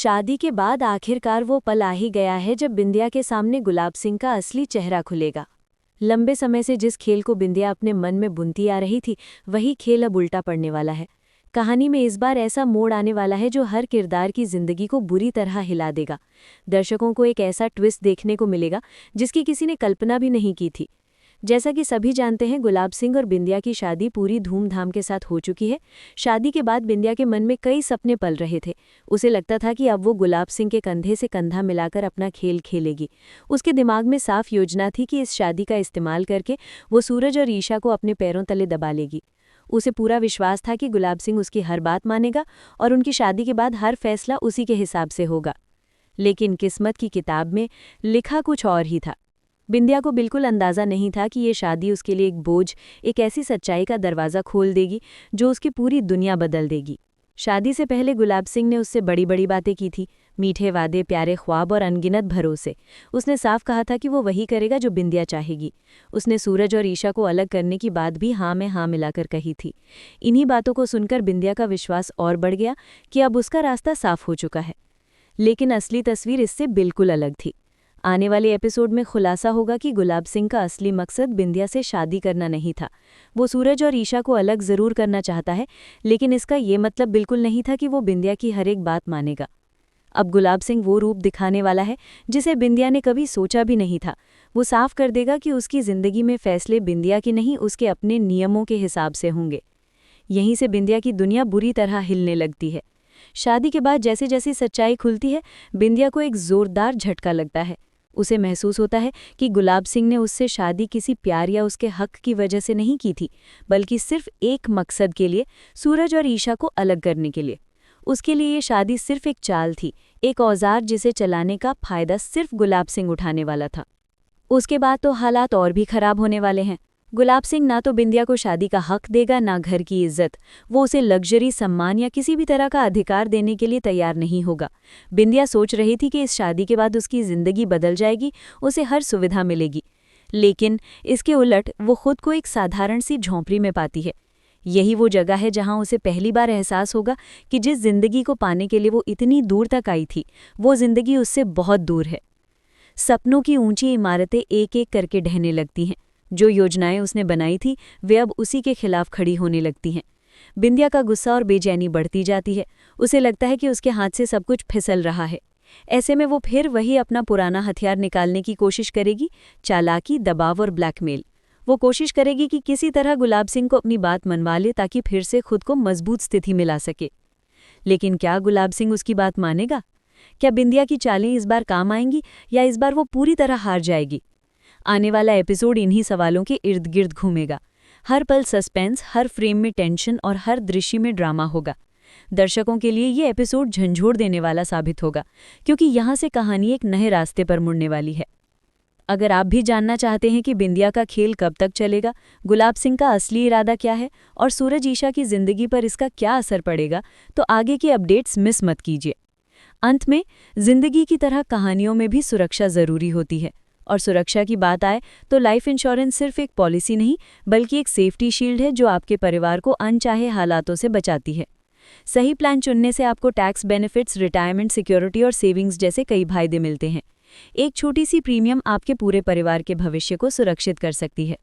शादी के बाद आखिरकार वो पल आ ही गया है जब बिंदिया के सामने गुलाब सिंह का असली चेहरा खुलेगा। लंबे समय से जिस खेल को बिंदिया अपने मन में बुनती आ रही थी, वही खेल अब उल्टा पड़ने वाला है। कहानी में इस बार ऐसा मोड़ आने वाला है जो हर किरदार की जिंदगी को बुरी तरह हिला देगा। दर्शकों को एक ऐसा ट्विस्ट देखने को मिलेगा जिसकी किसी ने कल्पना भी नहीं की थी। जैसा कि सभी जानते हैं, गुलाब सिंह और बिंदिया की शादी पूरी धूमधाम के साथ हो चुकी है। शादी के बाद बिंदिया के मन में कई सपने पल रहे थे। उसे लगता था कि अब वो गुलाब सिंह के कंधे से कंधा मिलाकर अपना खेल खेलेगी। उसके दिमाग में साफ योजना थी कि इस शादी का इस्तेमाल करके वो सूरज और ईशा को अपने पैरों तले दबा लेगी। उसे पूरा विश्वास था कि गुलाब सिंह उसकी हर बात मानेगा और उनकी शादी के बाद हर फैसला उसी के हिसाब से होगा। लेकिन किस्मत की किताब में लिखा कुछ और ही था। बिंदिया को बिल्कुल अंदाज़ा नहीं था कि ये शादी उसके लिए एक बोझ, एक ऐसी सच्चाई का दरवाज़ा खोल देगी जो उसकी पूरी दुनिया बदल देगी। शादी से पहले गुलाब सिंह ने उससे बड़ी बड़ी बातें की थी, मीठे वादे, प्यारे ख्वाब और अनगिनत भरोसे। उसने साफ कहा था कि वो वही करेगा जो बिंदिया चाहेगी। उसने सूरज और ईशा को अलग करने की बात भी हाँ में हाँ मिलाकर कही थी। इन्हीं बातों को सुनकर बिंदिया का विश्वास और बढ़ गया कि अब उसका रास्ता साफ हो चुका है। लेकिन असली तस्वीर इससे बिल्कुल अलग थी। आने वाले एपिसोड में खुलासा होगा कि गुलाब सिंह का असली मकसद बिंदिया से शादी करना नहीं था। वो सूरज और ईशा को अलग ज़रूर करना चाहता है, लेकिन इसका ये मतलब बिल्कुल नहीं था कि वो बिंदिया की हर एक बात मानेगा। अब गुलाब सिंह वो रूप दिखाने वाला है जिसे बिंदिया ने कभी सोचा भी नहीं था। वो साफ कर देगा कि उसकी ज़िंदगी में फैसले बिंदिया के नहीं, उसके अपने नियमों के हिसाब से होंगे। यहीं से बिंदिया की दुनिया बुरी तरह हिलने लगती है। शादी के बाद जैसे जैसी सच्चाई खुलती है, बिंदिया को एक ज़ोरदार झटका लगता है। उसे महसूस होता है कि गुलाब सिंह ने उससे शादी किसी प्यार या उसके हक की वजह से नहीं की थी, बल्कि सिर्फ एक मकसद के लिए, सूरज और ईशा को अलग करने के लिए। उसके लिए ये शादी सिर्फ एक चाल थी, एक औजार जिसे चलाने का फायदा सिर्फ गुलाब सिंह उठाने वाला था। उसके बाद तो हालात और भी खराब होने वाले हैं। गुलाब सिंह ना तो बिंदिया को शादी का हक देगा, ना घर की इज्जत। वो उसे लग्जरी, सम्मान या किसी भी तरह का अधिकार देने के लिए तैयार नहीं होगा। बिंदिया सोच रही थी कि इस शादी के बाद उसकी ज़िंदगी बदल जाएगी, उसे हर सुविधा मिलेगी। लेकिन इसके उलट वो खुद को एक साधारण सी झोंपड़ी में पाती है। यही वो जगह है जहां उसे पहली बार एहसास होगा कि जिस जिंदगी को पाने के लिए वो इतनी दूर तक आई थी, वो जिंदगी उससे बहुत दूर है। सपनों की ऊंची इमारतें एक एक करके ढहने लगती हैं। जो योजनाएं उसने बनाई थी, वे अब उसी के खिलाफ खड़ी होने लगती हैं। बिंदिया का गुस्सा और बेचैनी बढ़ती जाती है। उसे लगता है कि उसके हाथ से सब कुछ फिसल रहा है। ऐसे में वो फिर वही अपना पुराना हथियार निकालने की कोशिश करेगी, चालाकी, दबाव और ब्लैकमेल। वो कोशिश करेगी कि किसी तरह गुलाब सिंह को अपनी बात मनवा ले ताकि फिर से खुद को मजबूत स्थिति में ला सके। लेकिन क्या गुलाब सिंह उसकी बात मानेगा? क्या बिंदिया की चालें इस बार काम आएंगी या इस बार वो पूरी तरह हार जाएगी? आने वाला एपिसोड इन्हीं सवालों के इर्द गिर्द घूमेगा। हर पल सस्पेंस, हर फ्रेम में टेंशन और हर दृश्य में ड्रामा होगा। दर्शकों के लिए ये एपिसोड झंझोड़ देने वाला साबित होगा, क्योंकि यहाँ से कहानी एक नए रास्ते पर मुड़ने वाली है। अगर आप भी जानना चाहते हैं कि बिंदिया का खेल कब तक चलेगा, गुलाब सिंह का असली इरादा क्या है और सूरज ईशा की जिंदगी पर इसका क्या असर पड़ेगा, तो आगे की अपडेट्स मिस मत कीजिए। अंत में, जिंदगी की तरह कहानियों में भी सुरक्षा जरूरी होती है। और सुरक्षा की बात आए तो लाइफ इंश्योरेंस सिर्फ एक पॉलिसी नहीं, बल्कि एक सेफ्टी शील्ड है जो आपके परिवार को अनचाहे हालातों से बचाती है। सही प्लान चुनने से आपको टैक्स बेनिफिट्स, रिटायरमेंट सिक्योरिटी और सेविंग्स जैसे कई फायदे मिलते हैं। एक छोटी सी प्रीमियम आपके पूरे परिवार के भविष्य को सुरक्षित कर सकती है।